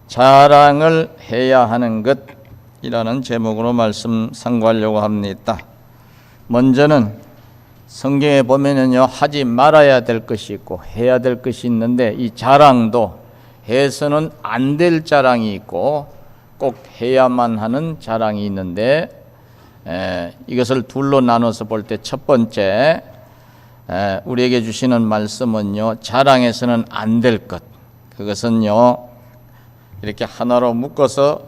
자랑을 해야 하는 것이라는 제목으로 말씀 상고하려고 합니다. 먼저는 성경에 보면은요, 하지 말아야 될 것이 있고 해야 될 것이 있는데, 이 자랑도 해서는 안 될 자랑이 있고 꼭 해야만 하는 자랑이 있는데, 이것을 둘로 나눠서 볼 때 첫 번째, 우리에게 주시는 말씀은요, 자랑해서는 안 될 것, 그것은요 이렇게 하나로 묶어서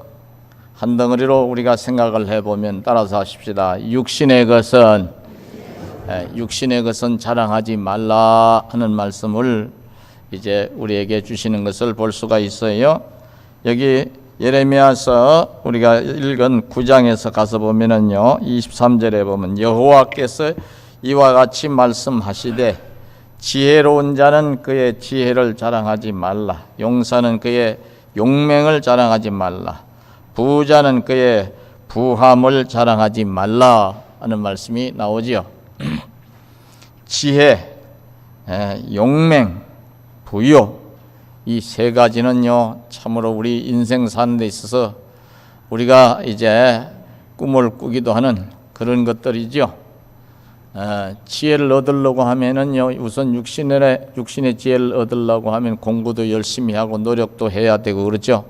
한 덩어리로 우리가 생각을 해보면, 따라서 하십시다. 육신의 것은 자랑하지 말라 하는 말씀을 이제 우리에게 주시는 것을 볼 수가 있어요. 여기 예레미야서 우리가 읽은 9장에서 가서 보면은요, 23절에 보면 여호와께서 이와 같이 말씀하시되, 지혜로운 자는 그의 지혜를 자랑하지 말라, 용사는 그의 용맹을 자랑하지 말라, 부자는 그의 부함을 자랑하지 말라 하는 말씀이 나오지요. 지혜, 용맹, 부요, 이 세 가지는요 참으로 우리 인생 사는 데 있어서 우리가 이제 꿈을 꾸기도 하는 그런 것들이죠. 지혜를 얻으려고 하면은요, 우선 육신의 지혜를 얻으려고 하면 공부도 열심히 하고 노력도 해야 되고 그렇죠.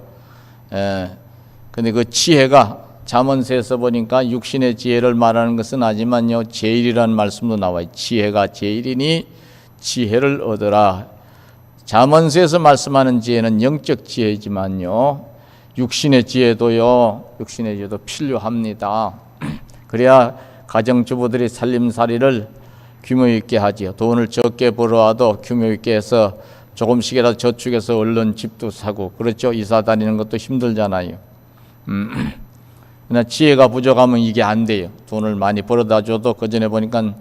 근데 그 지혜가 잠언서에서 보니까 육신의 지혜를 말하는 것은 아니지만요, 제일이라는 말씀도 나와요. 지혜가 제일이니 지혜를 얻으라. 잠언서에서 말씀하는 지혜는 영적 지혜지만요, 육신의 지혜도 필요합니다. 그래야 가정주부들이 살림살이를 규모 있게 하지요. 돈을 적게 벌어와도 규모 있게 해서 조금씩이라도 저축해서 얼른 집도 사고 그렇죠. 이사 다니는 것도 힘들잖아요. 그러나 지혜가 부족하면 이게 안 돼요. 돈을 많이 벌어다 줘도, 그 전에 보니까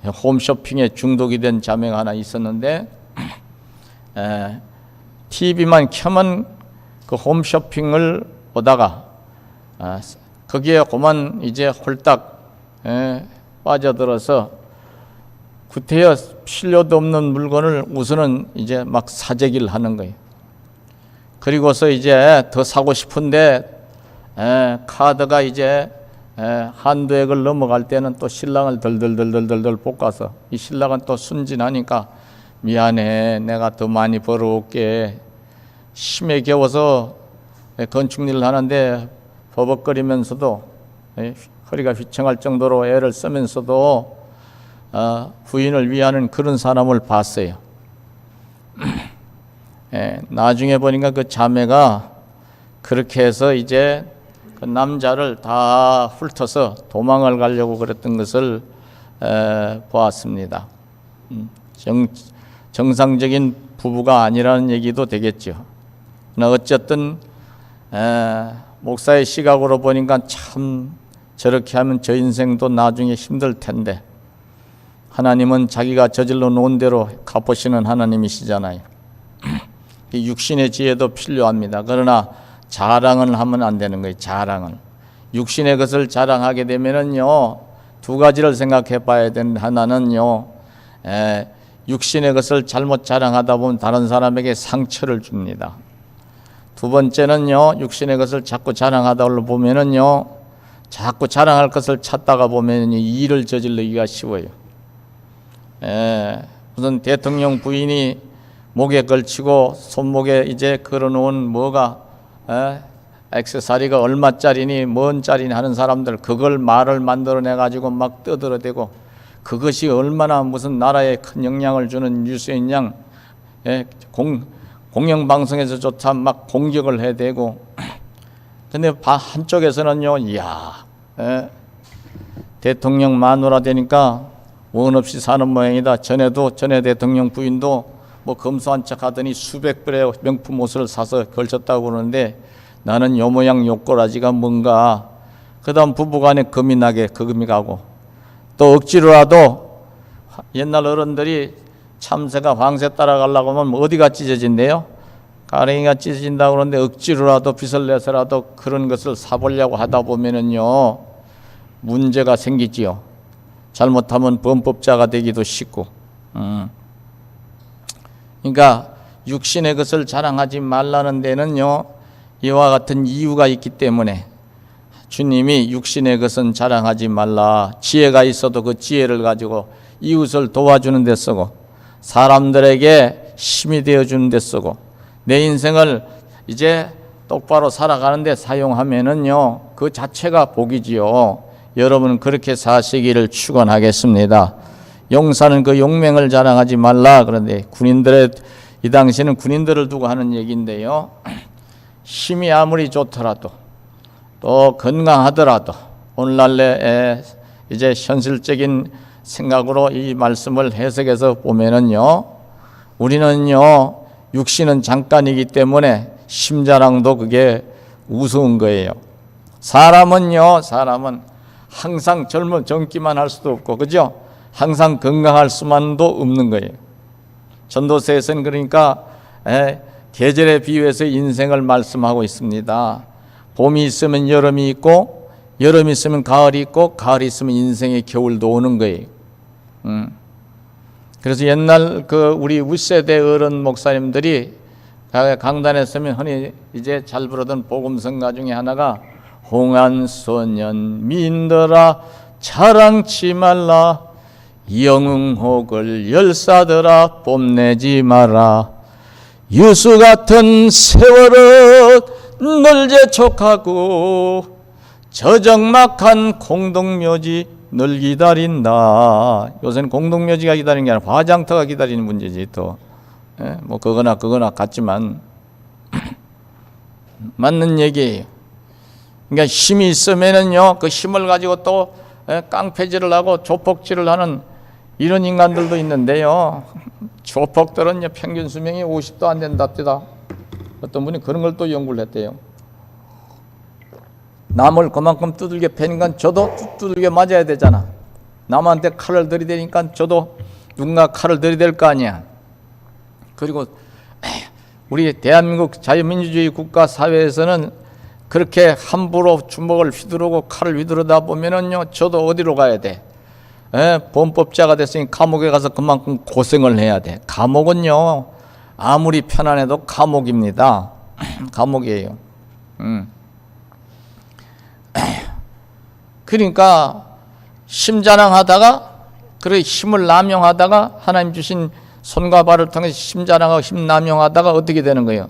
홈쇼핑에 중독이 된 자매가 하나 있었는데, TV만 켜면 그 홈쇼핑을 보다가 거기에 그만 이제 홀딱 빠져들어서 구태여 필요도 없는 물건을 우선은 이제 막 사재기를 하는 거예요. 그리고서 이제 더 사고 싶은데 카드가 이제 한도액을 넘어갈 때는 또 신랑을 덜덜덜덜덜 볶아서, 이 신랑은 또 순진하니까 미안해, 내가 더 많이 벌어올게, 힘에 겨워서 건축일을 하는데 버벅거리면서도 허리가 휘청할 정도로 애를 쓰면서도 부인을 위하는 그런 사람을 봤어요. 나중에 보니까 그 자매가 그렇게 해서 이제 그 남자를 다 훑어서 도망을 가려고 그랬던 것을 보았습니다. 정상적인 부부가 아니라는 얘기도 되겠죠. 그러나 어쨌든 목사의 시각으로 보니까 참 저렇게 하면 저 인생도 나중에 힘들 텐데, 하나님은 자기가 저질러 놓은 대로 갚으시는 하나님이시잖아요. 육신의 지혜도 필요합니다. 그러나 자랑을 하면 안 되는 거예요. 자랑을. 육신의 것을 자랑하게 되면은요, 두 가지를 생각해 봐야 되는, 하나는요, 육신의 것을 잘못 자랑하다 보면 다른 사람에게 상처를 줍니다. 두 번째는요, 육신의 것을 자꾸 자랑하다 보면은요, 자꾸 자랑할 것을 찾다가 보면 일을 저지르기가 쉬워요. 무슨 대통령 부인이 목에 걸치고 손목에 이제 걸어놓은 뭐가 액세서리가 얼마짜리니 뭔 짜리니 하는 사람들, 그걸 말을 만들어내 가지고 막 떠들어대고, 그것이 얼마나 무슨 나라에 큰 영향을 주는 뉴스인 양 공영방송에서조차 막 공격을 해대고. 근데 한쪽에서는요, 이야, 대통령 마누라 되니까 원 없이 사는 모양이다. 전에 대통령 부인도 뭐 검소한 척 하더니 수백 벌의 명품 옷을 사서 걸쳤다고 그러는데, 나는 요 모양 요 꼬라지가 뭔가. 그 다음 부부간에 금이 가고, 또 억지로라도 옛날 어른들이 참새가 황새 따라가려고 하면 어디가 찢어진대요? 가랭이가 찢어진다고 그러는데, 억지로라도 빚을 내서라도 그런 것을 사보려고 하다 보면은요, 문제가 생기지요. 잘못하면 범법자가 되기도 쉽고. 그러니까 육신의 것을 자랑하지 말라는 데는요, 이와 같은 이유가 있기 때문에 주님이 육신의 것은 자랑하지 말라. 지혜가 있어도 그 지혜를 가지고 이웃을 도와주는 데 쓰고 사람들에게 힘이 되어주는 데 쓰고 내 인생을 이제 똑바로 살아가는데 사용하면은요 그 자체가 복이지요. 여러분 그렇게 사시기를 축원하겠습니다. 용사는 그 용맹을 자랑하지 말라. 그런데 군인들의 이 당시에는 군인들을 두고 하는 얘기인데요. 힘이 아무리 좋더라도 또 건강하더라도 오늘날의 이제 현실적인 생각으로 이 말씀을 해석해서 보면은요, 우리는요 육신은 잠깐이기 때문에 심자랑도 그게 우스운 거예요. 사람은 항상 젊기만 할 수도 없고, 그죠? 항상 건강할 수만도 없는 거예요. 전도서에서는 그러니까 계절에 비유해서 인생을 말씀하고 있습니다. 봄이 있으면 여름이 있고, 여름이 있으면 가을이 있고, 가을이 있으면 인생의 겨울도 오는 거예요. 그래서 옛날 우리 윗세대 어른 목사님들이 강단에 서면 흔히 이제 잘 부르던 복음성가 중에 하나가 홍안소년 민들아 자랑치 말라 영웅혹을 열사들아 뽐내지 마라 유수 같은 세월은 널 재촉하고 저적막한 공동묘지 널 기다린다. 요새는 공동묘지가 기다리는 게 아니라 화장터가 기다리는 문제지 또. 뭐 그거나 같지만 맞는 얘기예요. 그러니까 힘이 있으면은요 그 힘을 가지고 또 깡패질을 하고 조폭질을 하는 이런 인간들도 있는데요. 조폭들은 평균 수명이 50도 안 된답니다. 어떤 분이 그런 걸 또 연구를 했대요. 남을 그만큼 두들겨 패니까 저도 두들겨 맞아야 되잖아. 남한테 칼을 들이대니까 저도 누군가 칼을 들이댈 거 아니야. 그리고 우리 대한민국 자유민주주의 국가 사회에서는 그렇게 함부로 주먹을 휘두르고 칼을 휘두르다 보면은요 저도 어디로 가야 돼? 범법자가 됐으니 감옥에 가서 그만큼 고생을 해야 돼. 감옥은요 아무리 편안해도 감옥입니다. 감옥이에요. 그러니까 힘자랑하다가 그래 힘을 남용하다가 하나님 주신 손과 발을 통해서 힘자랑하고 힘 남용하다가 어떻게 되는 거예요?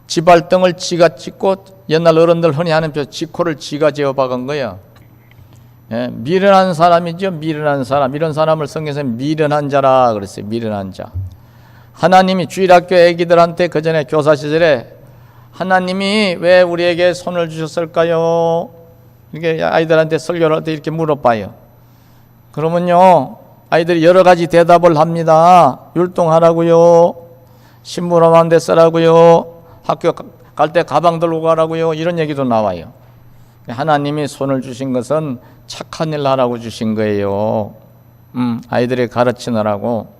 지발등을 지가 찍고 옛날 어른들 흔히 하는 표 지코를 지가 재어 박은 거예요. 미련한 사람이죠. 미련한 사람. 이런 사람을 성경에서 미련한 자라 그랬어요. 미련한 자. 하나님이 주일학교 애기들한테 그 전에 교사 시절에 하나님이 왜 우리에게 손을 주셨을까요? 이렇게 아이들한테 설교를 할 때 이렇게 물어봐요. 그러면요 아이들이 여러 가지 대답을 합니다. 율동하라고요, 신부름한 데 쓰라고요, 학교 갈 때 가방 들고 가라고요, 이런 얘기도 나와요. 하나님이 손을 주신 것은 착한 일 하라고 주신 거예요. 아이들이 가르치느라고.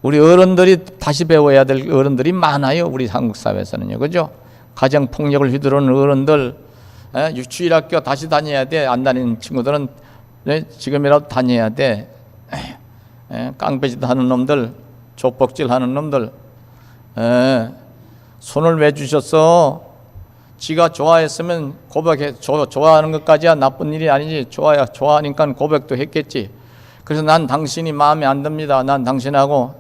우리 어른들이 다시 배워야 될 어른들이 많아요. 우리 한국 사회에서는요, 그죠? 가정폭력을 휘두르는 어른들, 주일학교 다시 다녀야 돼. 안 다니는 친구들은 지금이라도 다녀야 돼. 깡패짓 하는 놈들, 조폭질 하는 놈들, 손을 왜 주셨어? 지가 좋아했으면 고백해. 좋아하는 것까지야 나쁜 일이 아니지. 좋아하니까 고백도 했겠지. 그래서 난 당신이 마음에 안 듭니다. 난 당신하고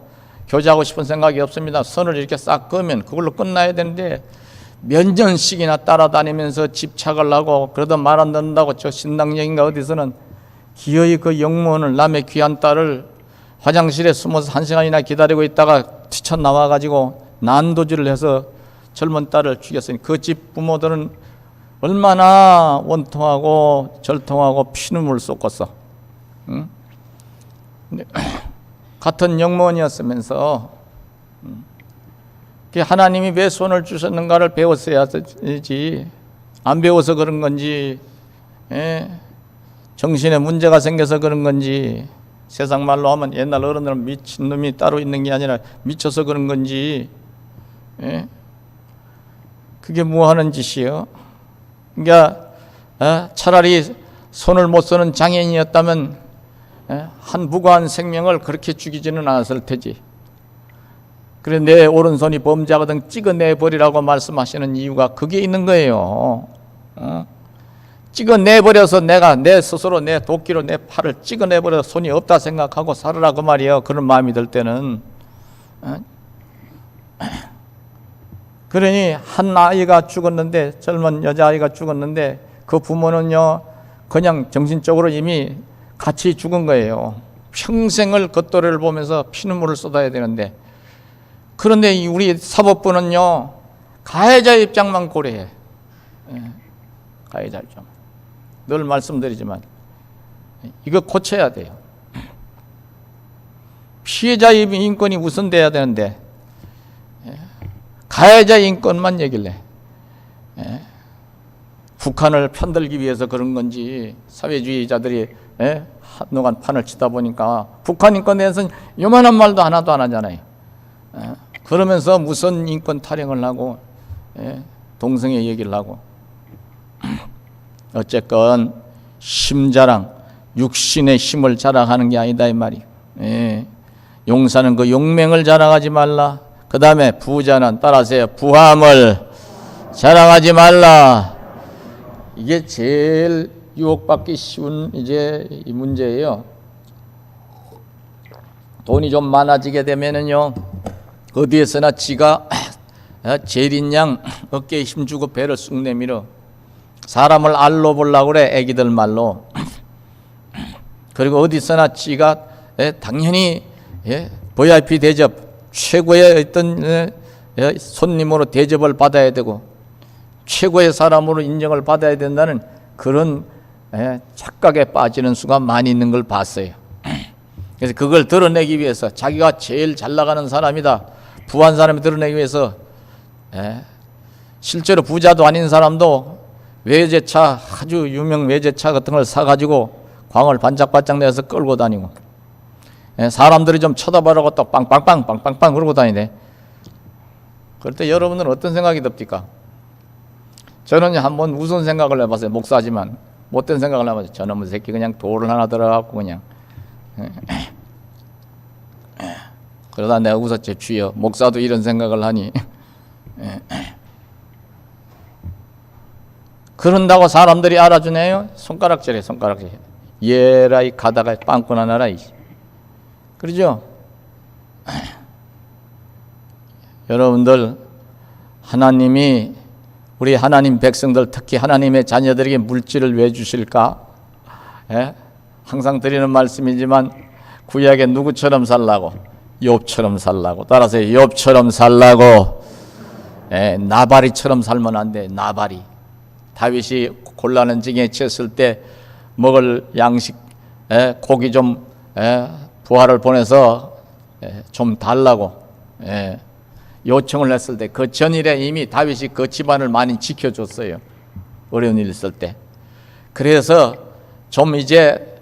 교제하고 싶은 생각이 없습니다. 선을 이렇게 싹 그으면 그걸로 끝나야 되는데 몇 년씩이나 따라다니면서 집착을 하고 그러다 말 안 듣는다고 저 신당역인가 어디서는 기어이 그 영무원을, 남의 귀한 딸을 화장실에 숨어서 1시간이나 기다리고 있다가 튀쳐나와가지고 난도질을 해서 젊은 딸을 죽였으니 그 집 부모들은 얼마나 원통하고 절통하고 피눈물 쏟겠어. 응? 근데 같은 영무원이었으면서 하나님이 왜 손을 주셨는가를 배웠어야지. 안 배워서 그런 건지, 정신에 문제가 생겨서 그런 건지, 세상 말로 하면 옛날 어른들은 미친놈이 따로 있는 게 아니라 미쳐서 그런 건지, 그게 뭐 하는 짓이요? 그러니까 차라리 손을 못 쓰는 장애인이었다면 한 무고한 생명을 그렇게 죽이지는 않았을 테지. 그래 내 오른손이 범죄하거든 찍어내버리라고 말씀하시는 이유가 그게 있는 거예요. 찍어내버려서 내가 내 스스로 내 도끼로 내 팔을 찍어내버려서 손이 없다 생각하고 살아라 그 말이에요. 그런 마음이 들 때는. 그러니 한 아이가 죽었는데, 젊은 여자아이가 죽었는데 그 부모는요 그냥 정신적으로 이미 같이 죽은 거예요. 평생을 겉도리를 보면서 피눈물을 쏟아야 되는데, 그런데 우리 사법부는요 가해자 입장만 고려해. 가해자 입장. 늘 말씀드리지만 이거 고쳐야 돼요. 피해자의 인권이 우선돼야 되는데 가해자 인권만 얘기를 해. 북한을 편들기 위해서 그런 건지 사회주의자들이 한동안 판을 치다 보니까 북한 인권에 대해서는 요만한 말도 하나도 안 하잖아요. 그러면서 무슨 인권 타령을 하고 동성애 얘기를 하고. 어쨌건 힘자랑, 육신의 힘을 자랑하는 게 아니다 이 말이에요. 용사는 그 용맹을 자랑하지 말라. 그 다음에 부자는 따라하세요. 부함을 자랑하지 말라. 이게 제일 유혹받기 쉬운 이제 이 문제예요. 돈이 좀 많아지게 되면은요 어디에서나 지가 제일인 양 어깨에 힘주고 배를 쑥 내밀어. 사람을 알로 보려고 그래, 애기들 말로. 그리고 어디서나 지가 당연히 VIP 대접, 최고의 어떤 손님으로 대접을 받아야 되고 최고의 사람으로 인정을 받아야 된다는 그런 착각에 빠지는 수가 많이 있는 걸 봤어요. 그래서 그걸 드러내기 위해서 자기가 제일 잘 나가는 사람이다, 부한 사람이 드러내기 위해서 실제로 부자도 아닌 사람도 외제차, 아주 유명 외제차 같은 걸 사가지고 광을 반짝반짝 내서 끌고 다니고, 사람들이 좀 쳐다보라고 또 빵빵빵 그러고 다니네. 그럴 때 여러분들은 어떤 생각이 듭니까? 저는 한번 우스운 생각을 해봤어요. 목사지만 못된 생각을 해봤어요. 저놈의 새끼 그냥 돌을 하나 들어갖고 그냥 그러다 내가 웃었지. 주여, 목사도 이런 생각을 하니. 그런다고 사람들이 알아주네요. 손가락질해, 손가락질. 예라이 가다가 빵꾸 나나라. 그러죠? 여러분들, 하나님이 우리 하나님 백성들, 특히 하나님의 자녀들에게 물질을 왜 주실까? 항상 드리는 말씀이지만 구약에 누구처럼 살라고? 욥처럼 살라고. 따라서 욥처럼 살라고. 나발이처럼 살면 안 돼. 나발이. 다윗이 곤란한 징에 처했을 때 먹을 양식, 고기 좀 부하를 보내서 좀 달라고 요청을 했을 때 그 전일에 이미 다윗이 그 집안을 많이 지켜줬어요. 어려운 일 있을 때. 그래서 좀 이제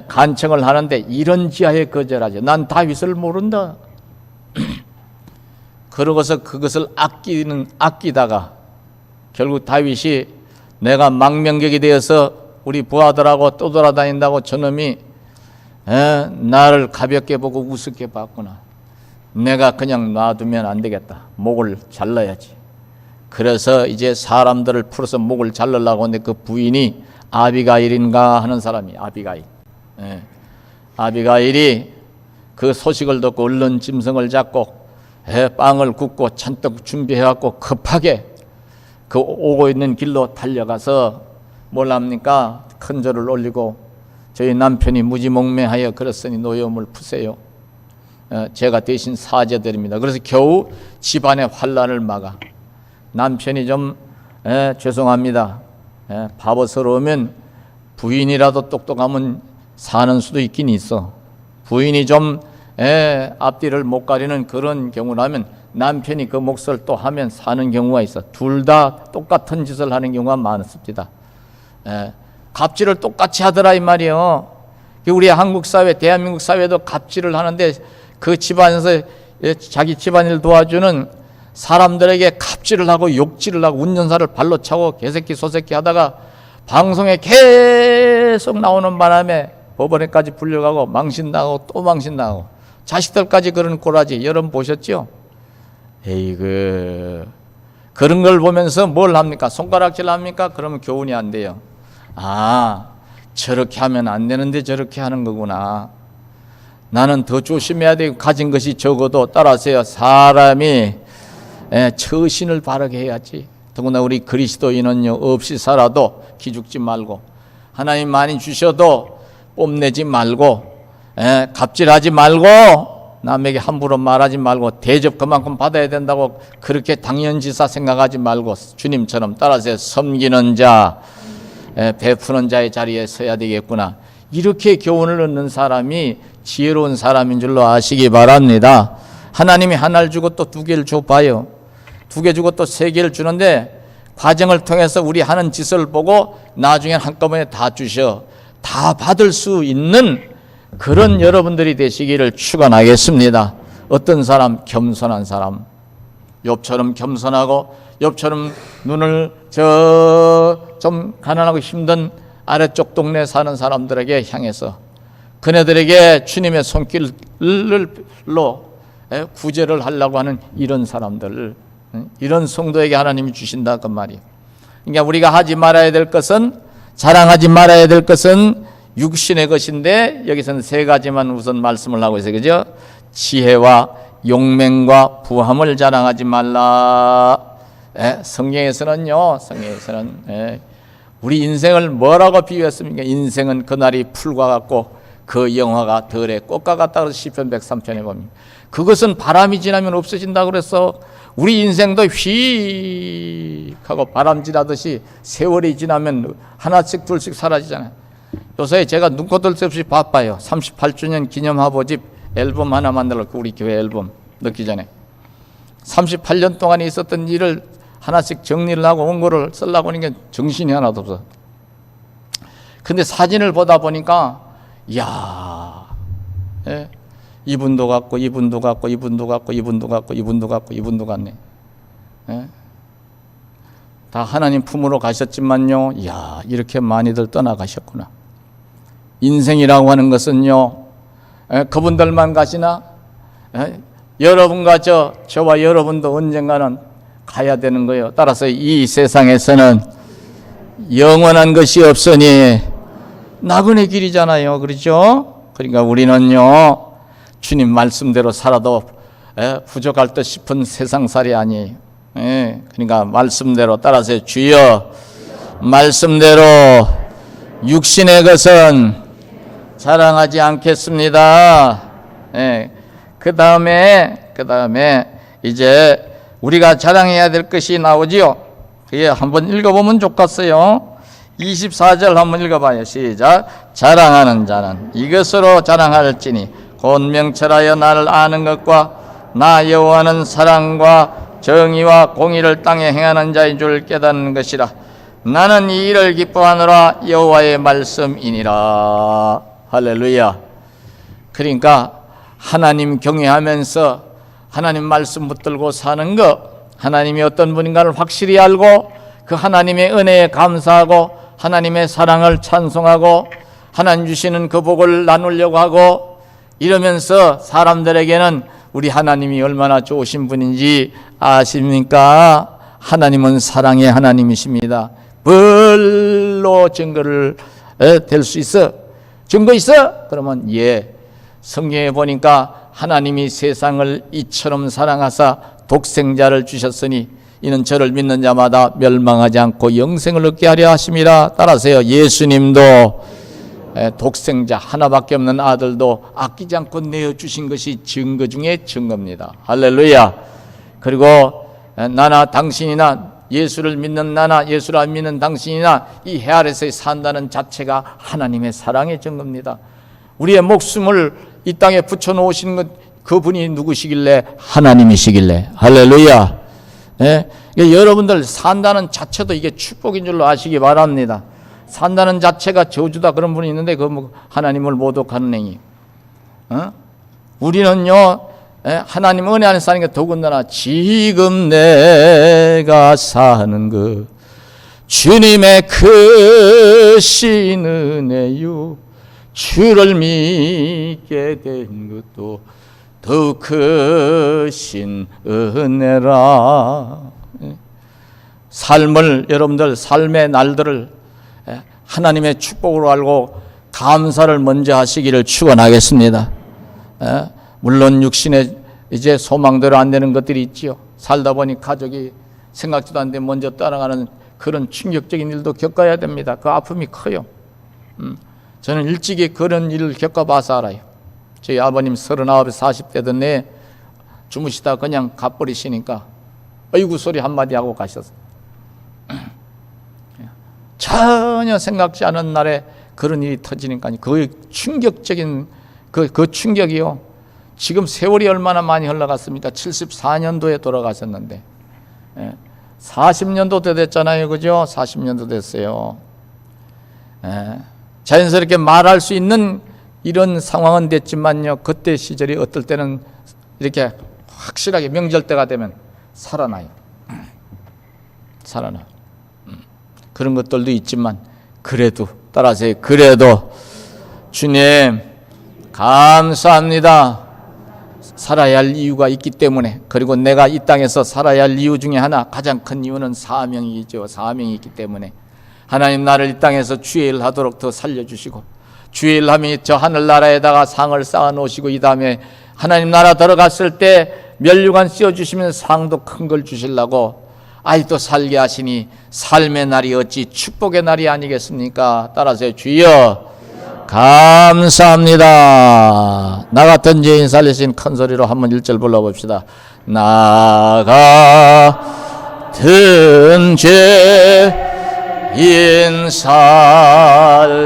간청을 하는데 이런 지하에 거절하죠. 난 다윗을 모른다. 그러고서 그것을 아끼다가 결국 다윗이 내가 망명객이 되어서 우리 부하들하고 떠돌아다닌다고 저놈이 나를 가볍게 보고 우습게 봤구나. 내가 그냥 놔두면 안 되겠다. 목을 잘라야지. 그래서 이제 사람들을 풀어서 목을 자르려고 하는데 그 부인이 아비가일인가 하는 사람이 아비가일. 아비가일이 그 소식을 듣고 얼른 짐승을 잡고 빵을 굽고 잔뜩 준비해갖고 급하게 그 오고 있는 길로 달려가서 뭘 합니까? 큰 절을 올리고 저희 남편이 무지몽매하여 그랬으니 노여움을 푸세요. 제가 대신 사죄드립니다. 그래서 겨우 집안의 환란을 막아. 남편이 좀 죄송합니다. 바보스러우면 부인이라도 똑똑하면 사는 수도 있긴 있어. 부인이 좀 앞뒤를 못 가리는 그런 경우라면 남편이 그 몫을 또 하면 사는 경우가 있어. 둘 다 똑같은 짓을 하는 경우가 많습니다. 갑질을 똑같이 하더라 이 말이에요. 우리 한국 사회, 대한민국 사회도 갑질을 하는데 그 집안에서 자기 집안일 도와주는 사람들에게 갑질을 하고 욕질을 하고 운전사를 발로 차고 개새끼 소새끼 하다가 방송에 계속 나오는 바람에 법원에까지 불려가고 망신당하고 또 망신당하고 자식들까지 그런 꼬라지 여러분 보셨죠? 에이그, 그런 걸 보면서 뭘 합니까? 손가락질 합니까? 그러면 교훈이 안 돼요. 아, 저렇게 하면 안 되는데 저렇게 하는 거구나. 나는 더 조심해야 되고, 가진 것이 적어도 따라서요, 사람이 처신을 바르게 해야지. 더구나 우리 그리스도인은요, 없이 살아도 기죽지 말고, 하나님 많이 주셔도 뽐내지 말고, 갑질하지 말고, 남에게 함부로 말하지 말고, 대접 그만큼 받아야 된다고 그렇게 당연지사 생각하지 말고, 주님처럼 따라서 섬기는 자, 베푸는 자의 자리에 서야 되겠구나. 이렇게 교훈을 얻는 사람이 지혜로운 사람인 줄로 아시기 바랍니다. 하나님이 하나를 주고 또 두 개를 줘봐요. 두 개 주고 또 세 개를 주는데, 과정을 통해서 우리 하는 짓을 보고 나중엔 한꺼번에 다 주셔. 다 받을 수 있는 그런 여러분들이 되시기를 축원하겠습니다. 어떤 사람? 겸손한 사람. 욥처럼 겸손하고, 욥처럼 눈을 좀 가난하고 힘든 아래쪽 동네에 사는 사람들에게 향해서 그네들에게 주님의 손길로 구제를 하려고 하는 이런 사람들, 이런 성도에게 하나님이 주신다 그 말이에요. 그러니까 우리가 하지 말아야 될 것은, 자랑하지 말아야 될 것은 육신의 것인데, 여기서는 세 가지만 우선 말씀을 하고 있어요. 그죠? 지혜와 용맹과 부함을 자랑하지 말라. 성경에서는요, 우리 인생을 뭐라고 비유했습니까? 인생은 그날이 풀과 같고 그 영화가 덜의 꽃과 같다 그래서 시편 103편에 보면, 그것은 바람이 지나면 없어진다 그래서 우리 인생도 휙 하고 바람질하듯이 세월이 지나면 하나씩 둘씩 사라지잖아요. 요새 제가 눈코뜰 새 없이 바빠요. 38주년 기념 화보집 앨범 하나 만들었고, 우리 교회 앨범 넣기 전에 38년 동안에 있었던 일을 하나씩 정리를 하고 원고를 쓰려고 하니까 정신이 하나도 없어. 근데 사진을 보다 보니까, 이야, 이분도 같고 이분도 같고 이분도 같고 이분도 같고 이분도 같고 이분도 같네. 다 하나님 품으로 가셨지만요, 이야, 이렇게 많이들 떠나가셨구나. 인생이라고 하는 것은요, 그분들만 가시나? 여러분과 저와 여러분도 언젠가는 가야 되는 거예요. 따라서 이 세상에서는 영원한 것이 없으니 나그네 길이잖아요. 그렇죠? 그러니까 우리는요, 주님 말씀대로 살아도 부족할 듯 싶은 세상살이 아니에요. 그러니까 말씀대로 따라서 주여 말씀대로 육신의 것은 자랑하지 않겠습니다. 그 다음에 이제 우리가 자랑해야 될 것이 나오지요. 그게 한번 읽어보면 좋겠어요. 24절 한번 읽어봐요. 시작. 자랑하는 자는 이것으로 자랑할지니 곧 명철하여 나를 아는 것과 나 여호와는 사랑과 정의와 공의를 땅에 행하는 자인 줄 깨닫는 것이라. 나는 이 일을 기뻐하노라. 여호와의 말씀이니라. 할렐루야. 그러니까 하나님 경외하면서 하나님 말씀 붙들고 사는 것, 하나님이 어떤 분인가를 확실히 알고 그 하나님의 은혜에 감사하고 하나님의 사랑을 찬송하고 하나님 주시는 그 복을 나누려고 하고, 이러면서 사람들에게는 우리 하나님이 얼마나 좋으신 분인지 아십니까? 하나님은 사랑의 하나님이십니다. 뭘로 증거를 될 수 있어? 증거 있어? 그러면 성경에 보니까 하나님이 세상을 이처럼 사랑하사 독생자를 주셨으니 이는 저를 믿는 자마다 멸망하지 않고 영생을 얻게 하려 하심이라. 따라서요, 예수님도 독생자 하나밖에 없는 아들도 아끼지 않고 내어주신 것이 증거 중에 증거입니다. 할렐루야. 그리고 나나 당신이나 예수를 믿는 나나 예수를 안 믿는 당신이나 이 해 아래서 산다는 자체가 하나님의 사랑의 증거입니다. 우리의 목숨을 이 땅에 붙여놓으신 것, 그분이 누구시길래? 하나님이시길래. 할렐루야. 여러분들 산다는 자체도 이게 축복인 줄로 아시기 바랍니다. 산다는 자체가 저주다 그런 분이 있는데 그 하나님을 모독하는 행위. 우리는요, 하나님 은혜 안에 사는 게 더군다나 지금 내가 사는 것 주님의 크신 은혜요, 주를 믿게 된 것도 더욱 크신 은혜라. 삶을, 여러분들 삶의 날들을 하나님의 축복으로 알고 감사를 먼저 하시기를 축원하겠습니다. 물론 육신의 이제 소망대로 안 되는 것들이 있지요. 살다 보니 가족이 생각지도 않는데 먼저 떠나가는 그런 충격적인 일도 겪어야 됩니다. 그 아픔이 커요. 저는 일찍이 그런 일을 겪어봐서 알아요. 저희 아버님 39, 40대던 내 주무시다 그냥 가버리시니까 어이구 소리 한마디 하고 가셨어요. 전혀 생각지 않은 날에 그런 일이 터지니까 그 충격적인 그 충격이요. 지금 세월이 얼마나 많이 흘러갔습니까? 74년도에 돌아가셨는데 40년도 됐잖아요. 그죠? 40년도 됐어요. 자연스럽게 말할 수 있는 이런 상황은 됐지만요. 그때 시절이 어떨 때는 이렇게 확실하게 명절 때가 되면 살아나요. 살아나. 그런 것들도 있지만 그래도 따라서 그래도 주님 감사합니다. 살아야 할 이유가 있기 때문에, 그리고 내가 이 땅에서 살아야 할 이유 중에 하나, 가장 큰 이유는 사명이죠. 사명이 있기 때문에 하나님 나를 이 땅에서 주의 일 하도록 더 살려주시고, 주의 일 함이 저 하늘나라에다가 상을 쌓아 놓으시고, 이 다음에 하나님 나라 들어갔을 때 면류관 씌워주시면 상도 큰 걸 주시려고 아직도 살게 하시니 삶의 날이 어찌 축복의 날이 아니겠습니까? 따라서 주여 감사합니다. 나 같은 죄인 살리신 큰 소리로 한번 1절 불러봅시다. 나 같은 죄인 살리신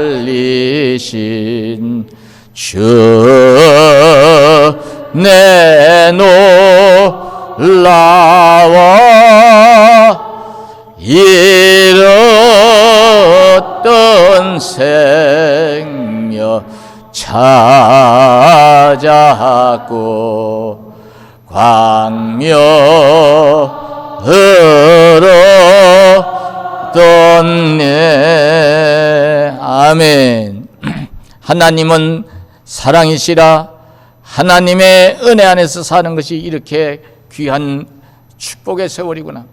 주 내 놀라워 잃었던 생명 찾았고 광명으로 떴네. 아멘. 하나님은 사랑이시라. 하나님의 은혜 안에서 사는 것이 이렇게 귀한 축복의 세월이구나.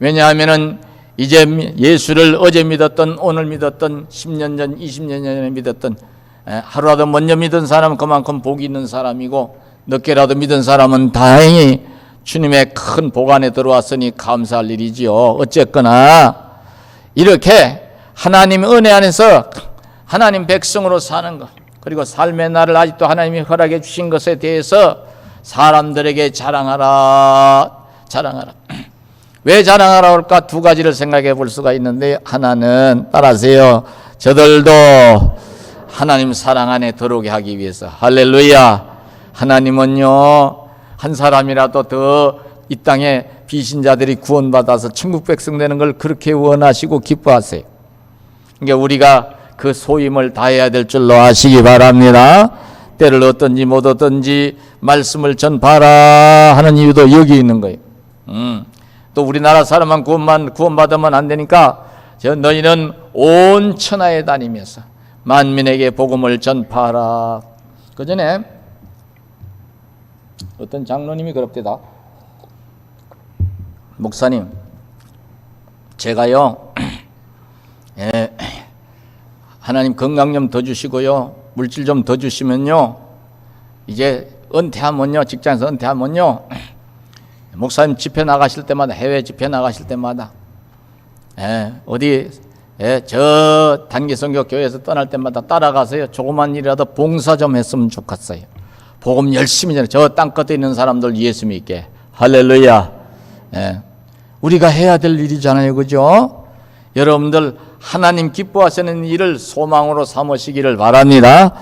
왜냐하면은 이제 예수를 어제 믿었던, 오늘 믿었던, 10년 전, 20년 전에 믿었던, 하루라도 먼저 믿은 사람은 그만큼 복이 있는 사람이고, 늦게라도 믿은 사람은 다행히 주님의 큰 복 안에 들어왔으니 감사할 일이지요. 어쨌거나 이렇게 하나님 은혜 안에서 하나님 백성으로 사는 것, 그리고 삶의 날을 아직도 하나님이 허락해 주신 것에 대해서 사람들에게 자랑하라. 왜 자랑하라 할까? 두 가지를 생각해 볼 수가 있는데, 하나는 따라하세요. 저들도 하나님 사랑 안에 들어오게 하기 위해서. 할렐루야. 하나님은요, 한 사람이라도 더 이 땅에 비신자들이 구원받아서 천국 백성 되는 걸 그렇게 원하시고 기뻐하세요. 그러니까 우리가 그 소임을 다해야 될 줄로 아시기 바랍니다. 때를 얻든지 못 얻든지 말씀을 전파하라 하는 이유도 여기 있는 거예요. 또 우리나라 사람만 구원받으면 안 되니까 너희는 온 천하에 다니면서 만민에게 복음을 전파하라. 그 전에 어떤 장로님이 그럽대다. 목사님, 제가요 하나님 건강 좀 더 주시고요, 물질 좀 더 주시면요, 이제 은퇴하면요, 직장에서 은퇴하면요, 목사님 집회 나가실 때마다, 해외 집회 나가실 때마다 어디 저 단기선교 교회에서 떠날 때마다 따라가서요, 조그만 일이라도 봉사 좀 했으면 좋겠어요. 복음 열심히 전해. 저 땅끝에 있는 사람들 예수 믿게. 할렐루야. 우리가 해야 될 일이잖아요. 그죠? 여러분들 하나님 기뻐하시는 일을 소망으로 삼으시기를 바랍니다.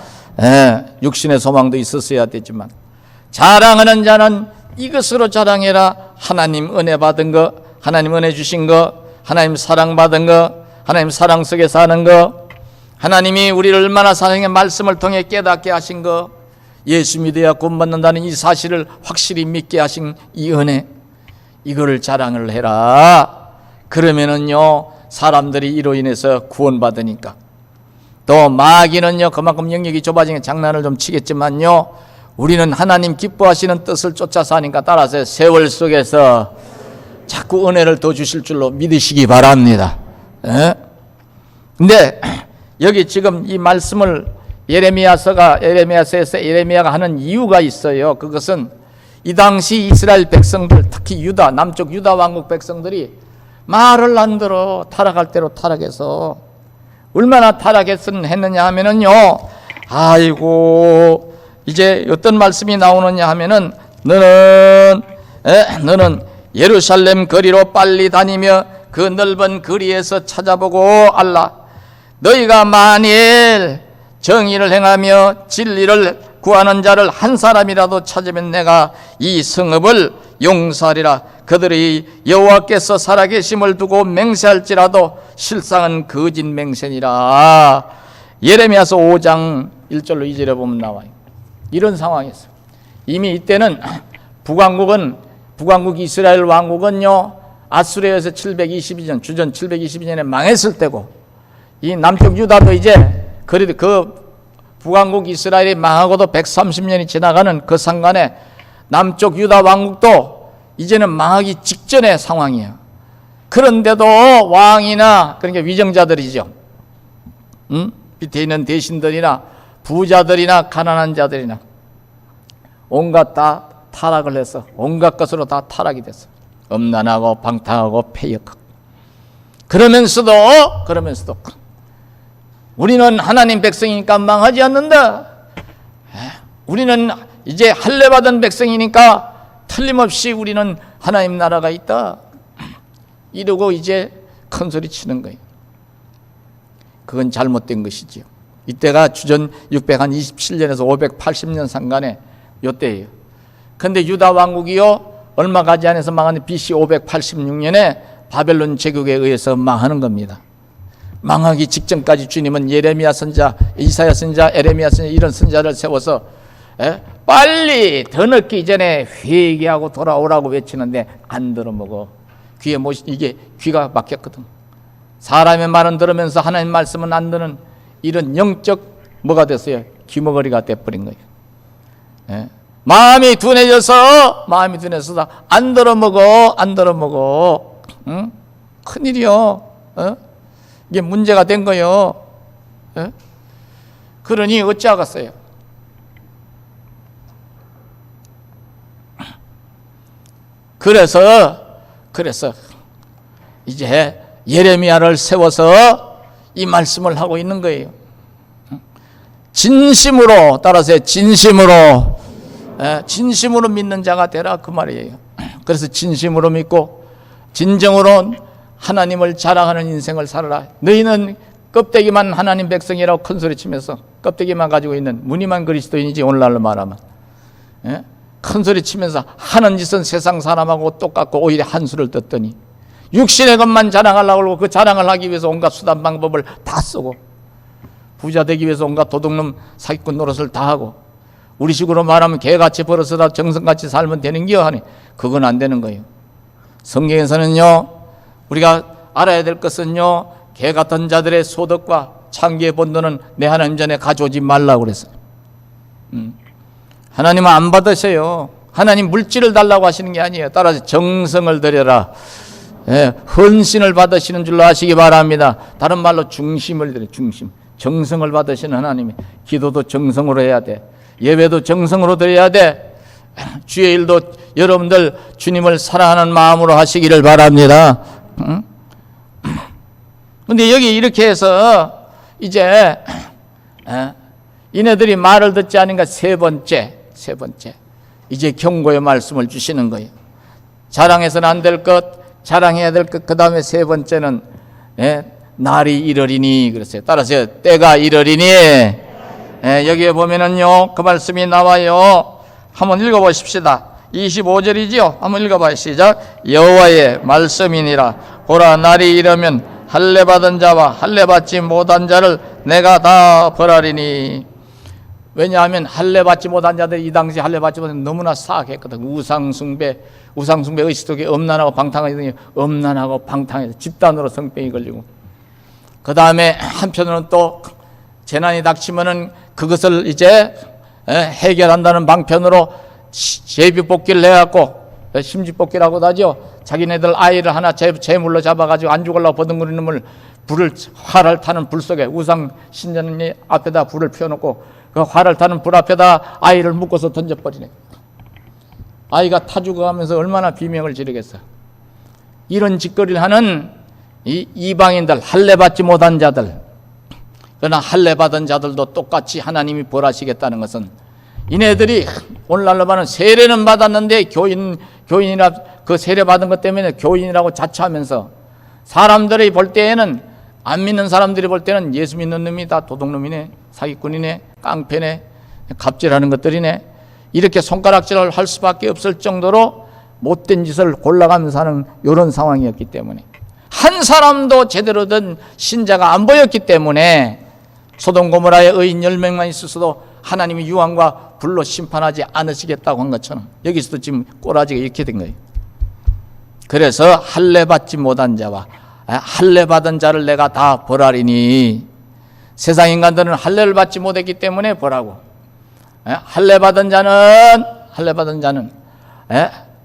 육신의 소망도 있었어야 되지만, 자랑하는 자는 이것으로 자랑해라. 하나님 은혜 받은 거, 하나님 은혜 주신 거, 하나님 사랑 받은 거, 하나님 사랑 속에 사는 거, 하나님이 우리를 얼마나 사랑의 말씀을 통해 깨닫게 하신 거, 예수 믿어야 구원받는다는 이 사실을 확실히 믿게 하신 이 은혜, 이거를 자랑을 해라. 그러면은요, 사람들이 이로 인해서 구원받으니까. 또 마귀는요, 그만큼 영역이 좁아지니까 장난을 좀 치겠지만요, 우리는 하나님 기뻐하시는 뜻을 쫓아 사니까 따라서 세월 속에서 자꾸 은혜를 더 주실 줄로 믿으시기 바랍니다. 근데 여기 지금 이 말씀을 예레미야서에서 예레미야가 하는 이유가 있어요. 그것은 이 당시 이스라엘 백성들, 특히 유다, 남쪽 유다 왕국 백성들이 말을 안 들어 타락할 대로 타락해서 얼마나 타락했느냐 하면은요, 아이고, 이제 어떤 말씀이 나오느냐 하면은 너는 예루살렘 거리로 빨리 다니며 그 넓은 거리에서 찾아보고 알라. 너희가 만일 정의를 행하며 진리를 구하는 자를 한 사람이라도 찾으면 내가 이 성읍을 용서하리라. 그들이 여호와께서 살아계심을 두고 맹세할지라도 실상은 거짓 맹세니라. 예레미야서 5장 1절로 2절에 보면 나와요. 이런 상황이었어요. 이미 이때는 북왕국 이스라엘 왕국은요, 아수르에서 722년, 주전 722년에 망했을 때고, 이 남쪽 유다도 이제 그래도 그 북왕국 이스라엘이 망하고도 130년이 지나가는 그 상간에 남쪽 유다 왕국도 이제는 망하기 직전의 상황이에요. 그런데도 왕이나, 그러니까 위정자들이죠, 밑에 있는 대신들이나 부자들이나 가난한 자들이나 온갖 다 타락을 해서 온갖 것으로 다 타락이 됐어. 엄난하고 방탕하고 패역하고. 그러면서도 우리는 하나님 백성이니까 망하지 않는다. 우리는 이제 할례 받은 백성이니까 틀림없이 우리는 하나님 나라가 있다. 이러고 이제 큰 소리 치는 거예요. 그건 잘못된 것이지요. 이때가 주전 627년에서 580년 상간에 요때예요. 근데 유다 왕국이요, 얼마 가지 않아서 망하는 BC 586년에 바벨론 제국에 의해서 망하는 겁니다. 망하기 직전까지 주님은 예레미야 선자, 이사야 선자, 에레미야 선자, 이런 선자를 세워서 빨리 더 늦기 전에 회개하고 돌아오라고 외치는데 안 들어먹어. 이게 귀가 막혔거든. 사람의 말은 들으면서 하나님 말씀은 안 듣는 이런 영적 뭐가 됐어요? 귀머거리가 돼버린 거예요. 마음이 둔해져서 안 들어먹어. 응? 큰일이요. 이게 문제가 된 거예요. 그러니 어찌하겠어요? 그래서 이제 예레미야를 세워서 이 말씀을 하고 있는 거예요. 진심으로, 따라서 진심으로 믿는 자가 되라, 그 말이에요. 그래서 진심으로 믿고 진정으로 하나님을 자랑하는 인생을 살아라. 너희는 껍데기만 하나님 백성이라고 큰소리치면서 껍데기만 가지고 있는 무늬만 그리스도인이지, 오늘날로 말하면 큰소리치면서 하는 짓은 세상 사람하고 똑같고 오히려 한수를 떴더니 육신의 것만 자랑하려고 하고 그 자랑을 하기 위해서 온갖 수단 방법을 다 쓰고 부자 되기 위해서 온갖 도둑놈 사기꾼 노릇을 다 하고 우리 식으로 말하면 개같이 벌어서다 정성같이 살면 되는 겨 하니 그건 안 되는 거예요. 성경에서는요, 우리가 알아야 될 것은요, 개 같은 자들의 소득과 창기의 본도는 내 하나님 전에 가져오지 말라고 그랬어요. 하나님은 안 받으세요. 하나님 물질을 달라고 하시는 게 아니에요. 따라서 정성을 드려라. 헌신을 받으시는 줄로 아시기 바랍니다. 다른 말로 중심을 드려, 중심. 정성을 받으시는 하나님이 기도도 정성으로 해야 돼. 예배도 정성으로 드려야 돼. 주의 일도 여러분들 주님을 사랑하는 마음으로 하시기를 바랍니다. 근데 여기 이렇게 해서 이제 이네들이 말을 듣지 않으니까 세 번째 이제 경고의 말씀을 주시는 거예요. 자랑해서는 안 될 것, 자랑해야 될 것. 그 다음에 세 번째는 날이 이르리니 그랬어요. 따라서 때가 이르리니. 여기에 보면은요, 그 말씀이 나와요. 한번 읽어보십시다. 25절이지요. 한번 읽어봐요. 시작. 여호와의 말씀이니라. 보라, 날이 이르면 할례 받은 자와 할례 받지 못한 자를 내가 다 벌하리니. 왜냐하면 할례 받지 못한 자들이 이 당시 할례 받지 못한 너무나 사악했거든. 우상숭배 의식속에 엄난하고 방탕해서 집단으로 성병이 걸리고, 그 다음에 한편으로는 또 재난이 닥치면은 그것을 이제 해결한다는 방편으로 제비뽑기를 해갖고 심지뽑기라고도 하죠. 자기네들 아이를 하나 제물로 잡아가지고 안 죽으려고 버둥거리는 놈을 활을 타는 불 속에 우상 신전 앞에다 불을 피워놓고 그 활을 타는 불 앞에다 아이를 묶어서 던져버리네. 아이가 타 죽어가면서 얼마나 비명을 지르겠어. 이런 짓거리를 하는 이 이방인들, 할례받지 못한 자들, 그러나 할례받은 자들도 똑같이 하나님이 벌하시겠다는 것은 이네들이 오늘날로 말하는 세례는 받았는데 교인이라 그 세례 받은 것 때문에 교인이라고 자처하면서 사람들이 볼 때에는, 안 믿는 사람들이 볼 때는 예수 믿는 놈이 다 도둑놈이네, 사기꾼이네, 깡패네, 갑질하는 것들이네, 이렇게 손가락질을 할 수밖에 없을 정도로 못된 짓을 골라가면서 하는 이런 상황이었기 때문에, 한 사람도 제대로 된 신자가 안 보였기 때문에 소돔 고모라의 의인 10명만 있었어도 하나님이 유황과 불로 심판하지 않으시겠다고 한 것처럼 여기서도 지금 꼬라지가 이렇게 된 거예요. 그래서 할례받지 못한 자와 할례받은 자를 내가 다 벌하리니, 세상 인간들은 할례를 받지 못했기 때문에 벌하고, 할례받은 자는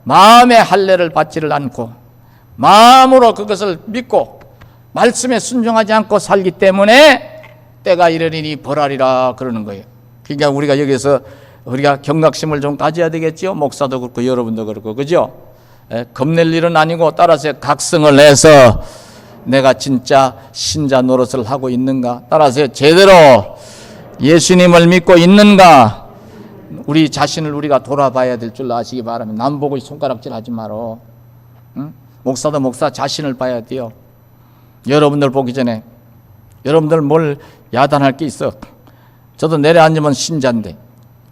마음의 할례를 받지를 않고 마음으로 그것을 믿고 말씀에 순종하지 않고 살기 때문에 때가 이르리니 벌하리라 그러는 거예요. 그러니까 우리가 여기서 우리가 경각심을 좀 가져야 되겠죠. 목사도 그렇고 여러분도 그렇고, 그죠? 겁낼 일은 아니고 따라서 각성을 해서 내가 진짜 신자 노릇을 하고 있는가, 따라서 제대로 예수님을 믿고 있는가, 우리 자신을 우리가 돌아봐야 될 줄 아시기 바랍니다. 남 보고 손가락질 하지 마라. 응? 목사도 목사 자신을 봐야 돼요. 여러분들 보기 전에. 여러분들 뭘 야단할 게 있어. 저도 내려앉으면 신자인데,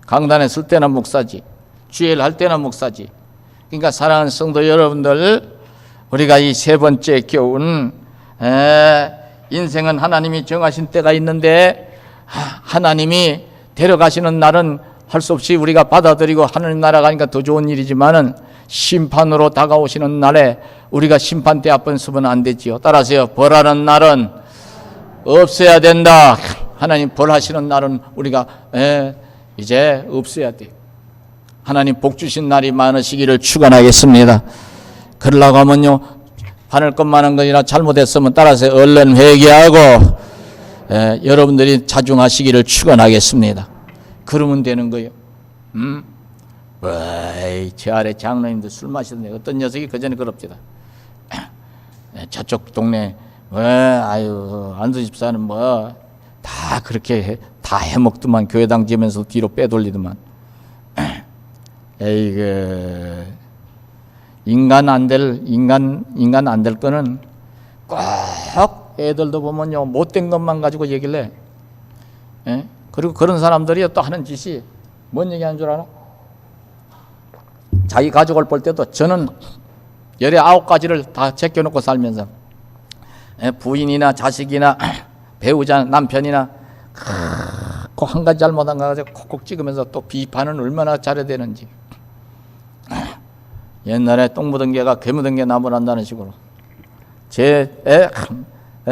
강단에 설 때는 목사지, 주일 할 때는 목사지. 그러니까 사랑하는 성도 여러분들, 우리가 이 세 번째 교훈, 인생은 하나님이 정하신 때가 있는데 하나님이 데려가시는 날은 할 수 없이 우리가 받아들이고 하나님 나라 가니까 더 좋은 일이지만은 심판으로 다가오시는 날에 우리가 심판대 앞은 서면 안 되지요. 따라서요, 벌하는 날은 없어야 된다. 하나님 벌하시는 날은 우리가 이제 없어야 돼. 하나님 복 주신 날이 많으시기를 축원하겠습니다. 그러려고 하면요, 바늘 것만 한 것이나 잘못했으면 따라서 얼른 회개하고 여러분들이 자중하시기를 축원하겠습니다. 그러면 되는 거예요. 제 아래 장로님들 술 마시던데 어떤 녀석이 그 전에 그럽니다. 저쪽 동네 안수 집사는 뭐 다 그렇게 다 해먹더만, 교회당 지면서 뒤로 빼돌리더만. 에이그 인간 안 될 거는 꼭 애들도 보면요, 못된 것만 가지고 얘기를 해. 그리고 그런 사람들이 또 하는 짓이 뭔 얘기하는 줄 알아? 자기 가족을 볼 때도 저는 19가지를 다 제껴놓고 살면서 부인이나 자식이나 배우자 남편이나 꼭 한 가지 잘못한 거 가지고 콕콕 찍으면서 또 비판은 얼마나 잘해야 되는지. 옛날에 똥 묻은 개가 개 묻은 개 나무란다는 식으로 제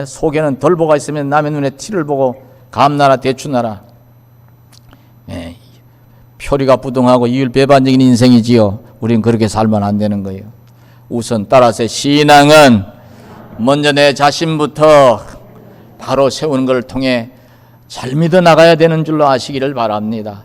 속에는 덜보가 있으면 남의 눈에 티를 보고 감나라 대추나라. 표리가 부동하고 이율배반적인 인생이지요. 우린 그렇게 살면 안 되는 거예요. 우선 따라서 신앙은 먼저 내 자신부터 바로 세우는 것을 통해 잘 믿어 나가야 되는 줄로 아시기를 바랍니다.